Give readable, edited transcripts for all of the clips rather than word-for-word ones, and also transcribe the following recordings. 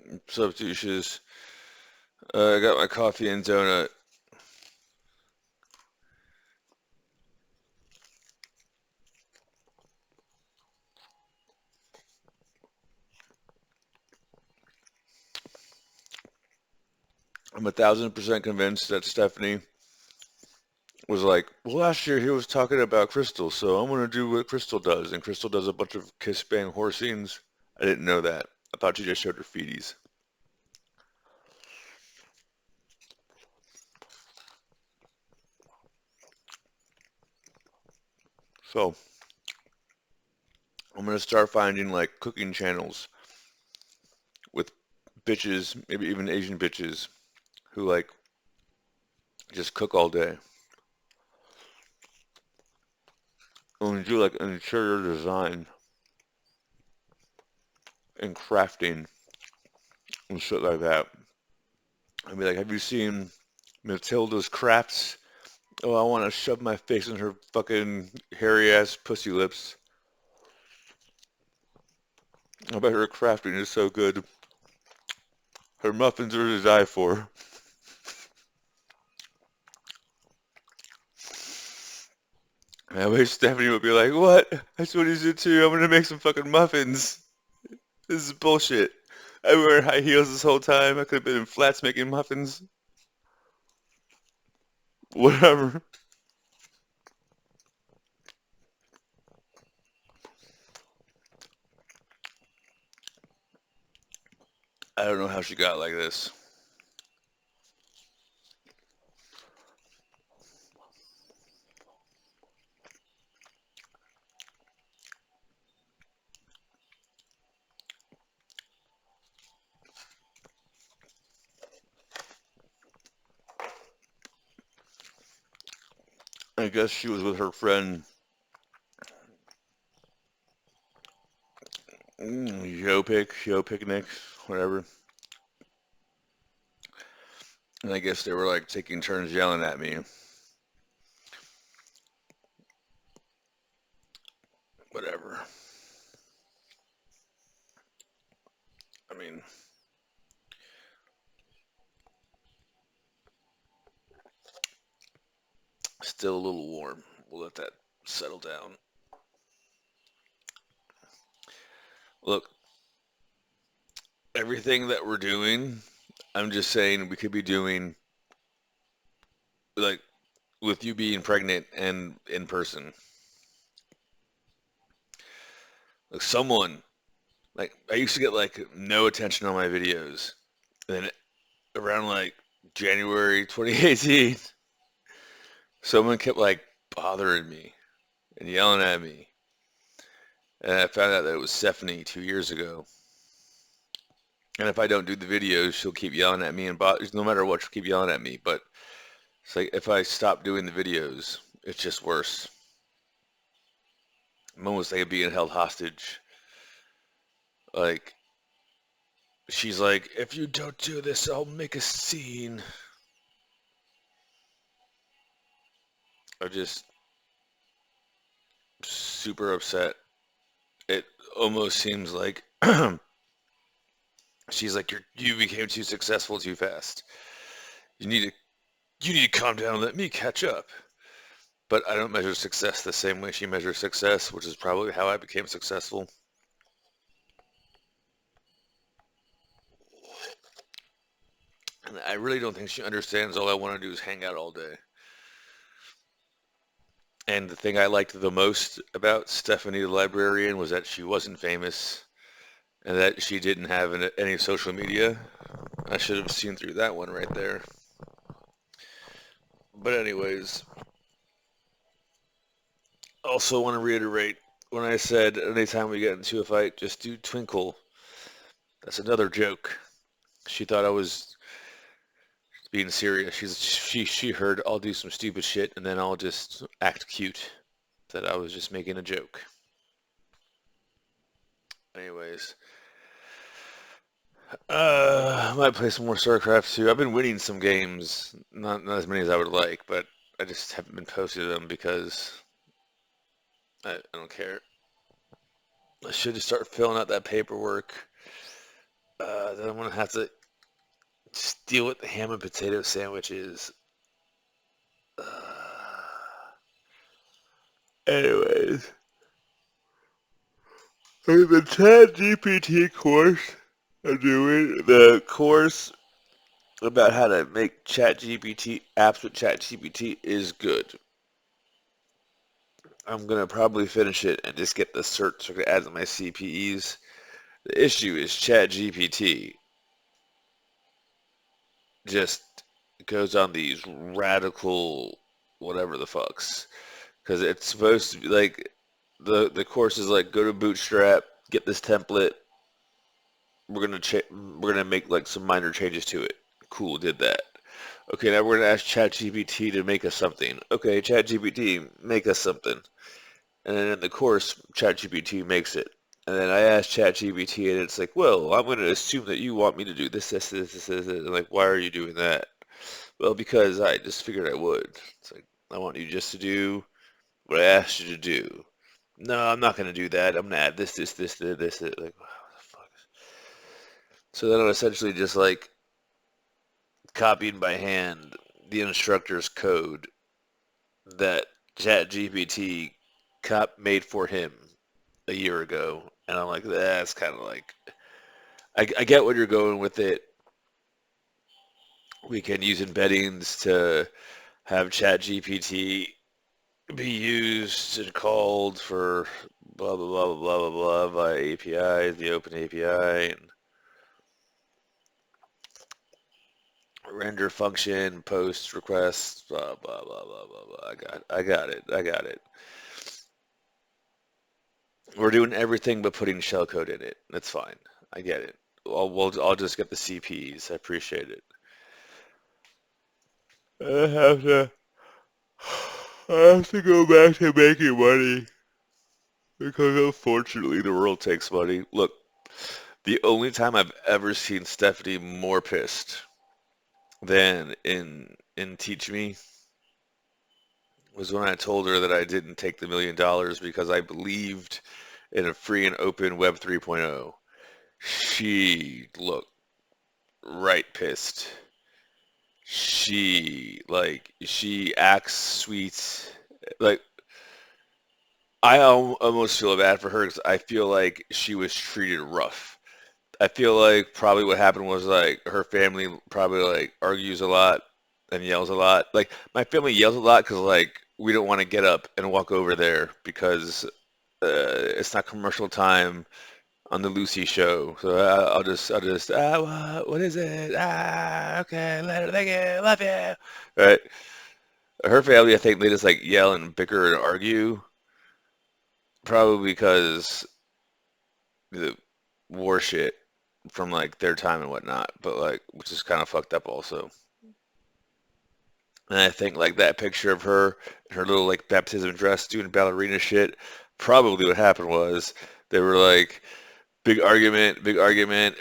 What's up, douches? I got my coffee and donut. I'm 1,000% convinced that Stephanie was like, well, last year he was talking about Crystal, so I'm gonna do what Crystal does, and Crystal does a bunch of kiss bang horse scenes. I didn't know that. I thought she just showed her feeties. So I'm gonna start finding like cooking channels with bitches, maybe even Asian bitches, who like just cook all day and do like interior design and crafting and shit like that. I'd be like, have you seen Matilda's crafts? Oh, I want to shove my face in her fucking hairy ass pussy lips. I bet her crafting is so good. Her muffins are to die for. I wish Stephanie would be like, what? That's what he's into. I'm gonna make some fucking muffins. This is bullshit. I wear high heels this whole time. I could have been in flats making muffins. Whatever. I don't know how she got like this. I guess she was with her friend Joe Picnic, whatever. And I guess they were like taking turns yelling at me. Whatever. I mean, still a little warm. We'll let that settle down. Look, everything that we're doing, I'm just saying we could be doing like with you being pregnant and in person. Like someone, like I used to get like no attention on my videos. And then around like January 2018, someone kept like bothering me and yelling at me. And I found out that it was Stephanie 2 years ago. And if I don't do the videos, she'll keep yelling at me and no matter what, she'll keep yelling at me. But it's like if I stop doing the videos, it's just worse. I'm almost like being held hostage. Like she's like, if you don't do this, I'll make a scene. I'm just super upset. It almost seems like she's like, you became too successful too fast. You need you need to calm down and let me catch up. But I don't measure success the same way she measures success, which is probably how I became successful. And I really don't think she understands all I want to do is hang out all day. And the thing I liked the most about Stephanie the librarian was that she wasn't famous and that she didn't have any social media. I should have seen through that one right there. But anyways, also want to reiterate when I said anytime we get into a fight, just do twinkle. That's another joke. She thought I was being serious. She heard I'll do some stupid shit and then I'll just act cute. That I was just making a joke. Anyways, I might play some more StarCraft 2. I've been winning some games, not as many as I would like, but I just haven't been posting them because I don't care. I should just start filling out that paperwork Then I'm gonna have to just deal with the ham and potato sandwiches. Anyways, the Chat GPT course I'm doing, the course about how to make Chat GPT apps with Chat GPT is good. I'm gonna probably finish it and just get the cert so I can add to my CPEs. The issue is Chat GPT just goes on these radical whatever the fucks. Because it's supposed to be like the course is like go to Bootstrap, get this template. We're gonna make like some minor changes to it. Cool, did that. Okay, now we're gonna ask ChatGPT to make us something. Okay, ChatGPT, make us something. And then in the course, ChatGPT makes it. And then I ask ChatGPT, and it's like, well, I'm gonna assume that you want me to do this. And like, why are you doing that? Well, because I just figured I would. It's like, I want you just to do what I asked you to do. No, I'm not gonna do that. I'm gonna add this. Like, what the fuck? So then I'm essentially just like copied by hand the instructor's code that ChatGPT made for him a year ago, and I'm like, that's kind of like, I get what you're going with it. We can use embeddings to have ChatGPT be used and called for blah blah blah blah blah blah by API, the Open API, and render function, post requests, blah blah blah blah blah blah. I got it. We're doing everything but putting shellcode in it. That's fine. I get it. I'll just get the CPs. I appreciate it. I have to I have to go back to making money because unfortunately the world takes money. Look, the only time I've ever seen Stephanie more pissed than in Teach Me was when I told her that I didn't take the $1 million because I believed in a free and open Web 3.0. She looked right pissed. She acts sweet. Like almost feel bad for her because I feel like she was treated rough. I feel like probably what happened was like her family probably like argues a lot and yells a lot. Like my family yells a lot because like we don't want to get up and walk over there because it's not commercial time on the Lucy show. So I'll just what is it? Okay, later, thank you, love you. Right? Her family, I think they just like yell and bicker and argue, probably because the war shit from like their time and whatnot, but like which is kind of fucked up also. And I think like that picture of her in her little like baptism dress doing ballerina shit, probably what happened was they were like big argument,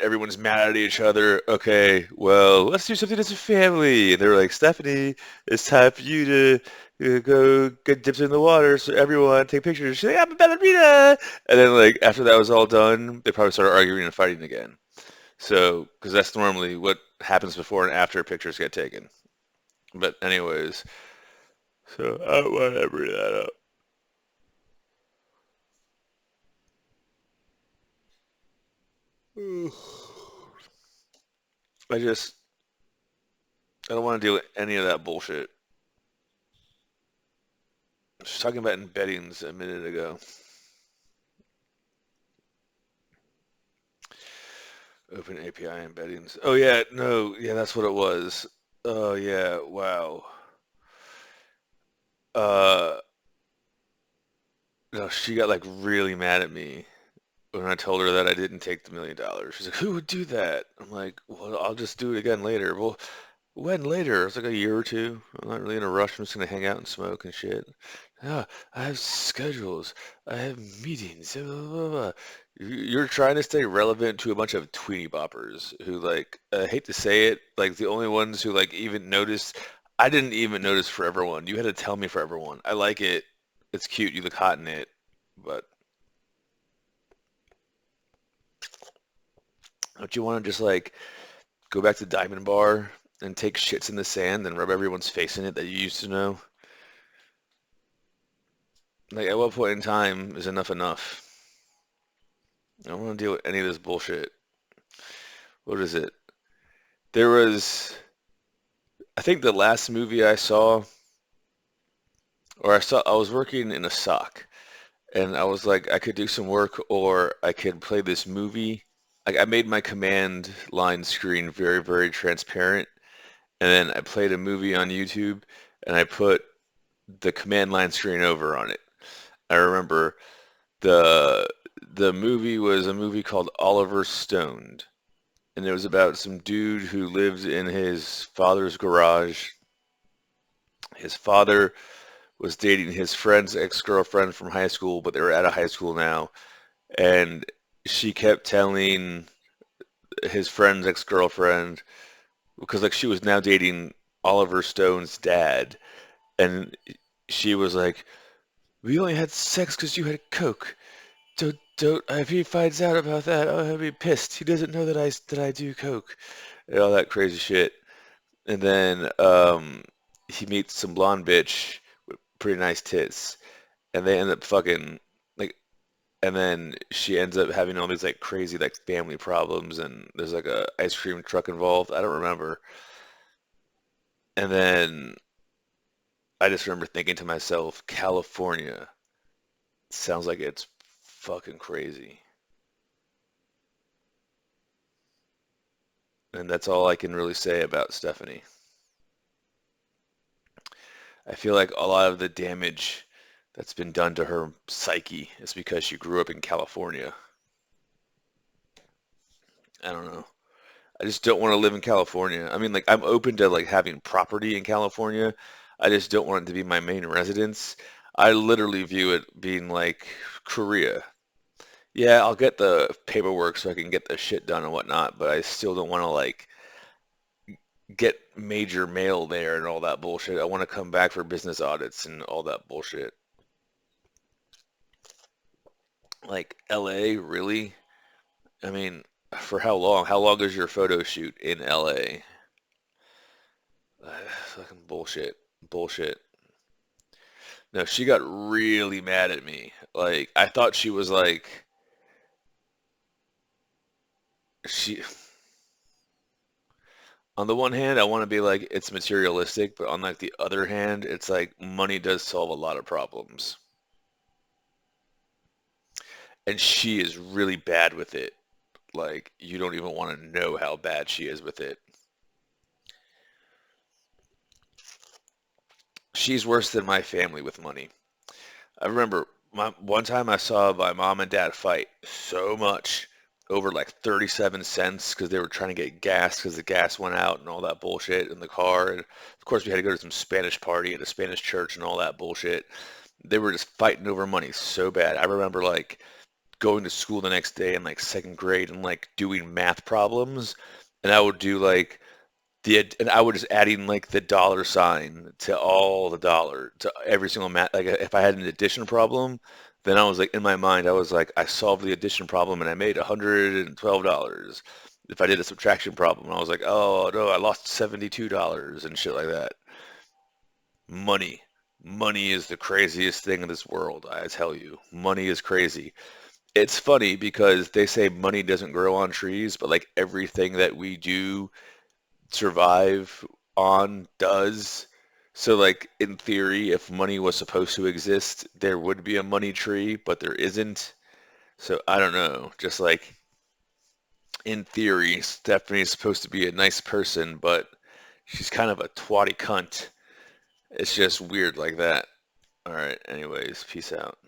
everyone's mad at each other. Okay, well, let's do something as a family. And they were like, Stephanie, it's time for you to go get dipped in the water so everyone take pictures. She's like, I'm a ballerina. And then like after that was all done, they probably started arguing and fighting again. So, because that's normally what happens before and after pictures get taken. But anyways, so I want to bring that up. I just, I don't want to deal with any of that bullshit. I was talking about embeddings a minute ago. Open API embeddings. Oh yeah, no, yeah, that's what it was. Oh yeah, wow. Uh, no, she got like really mad at me when I told her that I didn't take the $1 million. She's like, "Who would do that?" I'm like, "Well, I'll just do it again later." Well, when later? It's like a year or two. I'm not really in a rush. I'm just gonna hang out and smoke and shit. Yeah, I have schedules. I have meetings. Blah, blah, blah, blah. You're trying to stay relevant to a bunch of tweeny boppers who like, I hate to say it, like the only ones who like even noticed. I didn't even notice for everyone. You had to tell me for everyone. I like it. It's cute. You look hot in it. But Don't you want to just like go back to Diamond Bar and take shits in the sand and rub everyone's face in it that you used to know? Like, at what point in time is enough enough? I don't want to deal with any of this bullshit. What is it? There was, I think the last movie I saw, I was working in a sock, and I was like, I could do some work or I could play this movie. Like, I made my command line screen very, very transparent, and then I played a movie on YouTube, and I put the command line screen over on it. I remember the the movie was a movie called Oliver Stoned, and it was about some dude who lived in his father's garage. His father was dating his friend's ex-girlfriend from high school, but they were out of high school now, and she kept telling his friend's ex-girlfriend because like she was now dating Oliver Stone's dad, and she was like, "We only had sex because you had coke. Don't. If he finds out about that, oh, he'll be pissed. He doesn't know that I do coke and all that crazy shit." And then he meets some blonde bitch with pretty nice tits, and they end up fucking like. And then she ends up having all these like crazy like family problems, and there's like a ice cream truck involved. I don't remember. And then I just remember thinking to myself, California sounds like it's fucking crazy. And that's all I can really say about Stephanie. I feel like a lot of the damage that's been done to her psyche is because she grew up in California. I don't know. I just don't want to live in California. I mean, like, I'm open to like having property in California. I just don't want it to be my main residence. I literally view it being like Korea. Yeah, I'll get the paperwork so I can get the shit done and whatnot, but I still don't want to like get major mail there and all that bullshit. I want to come back for business audits and all that bullshit. Like LA, really? I mean, for how long? How long is your photo shoot in LA? Fucking bullshit. Bullshit. No, she got really mad at me. Like, I thought she was like, she, on the one hand, I want to be like, it's materialistic, but on like the other hand, it's like money does solve a lot of problems. And she is really bad with it. Like, you don't even want to know how bad she is with it. She's worse than my family with money. I remember one time I saw my mom and dad fight so much over like 37 cents because they were trying to get gas because the gas went out and all that bullshit in the car. And of course, we had to go to some Spanish party at a Spanish church and all that bullshit. They were just fighting over money so bad. I remember like going to school the next day in like second grade and like doing math problems. And I would do like and I would just add in like the dollar sign to all the dollar to every single math. Like if I had an addition problem, then I was like in my mind, I was like, I solved the addition problem and I made $112. If I did a subtraction problem, I was like, oh no, I lost $72 and shit like that. Money. Money is the craziest thing in this world, I tell you. Money is crazy. It's funny because they say money doesn't grow on trees, but like everything that we do survive on does. So like in theory, if money was supposed to exist, there would be a money tree, but there isn't. So I don't know. Just like in theory, Stephanie's supposed to be a nice person, but she's kind of a twatty cunt. It's just weird like that. All right, anyways, peace out.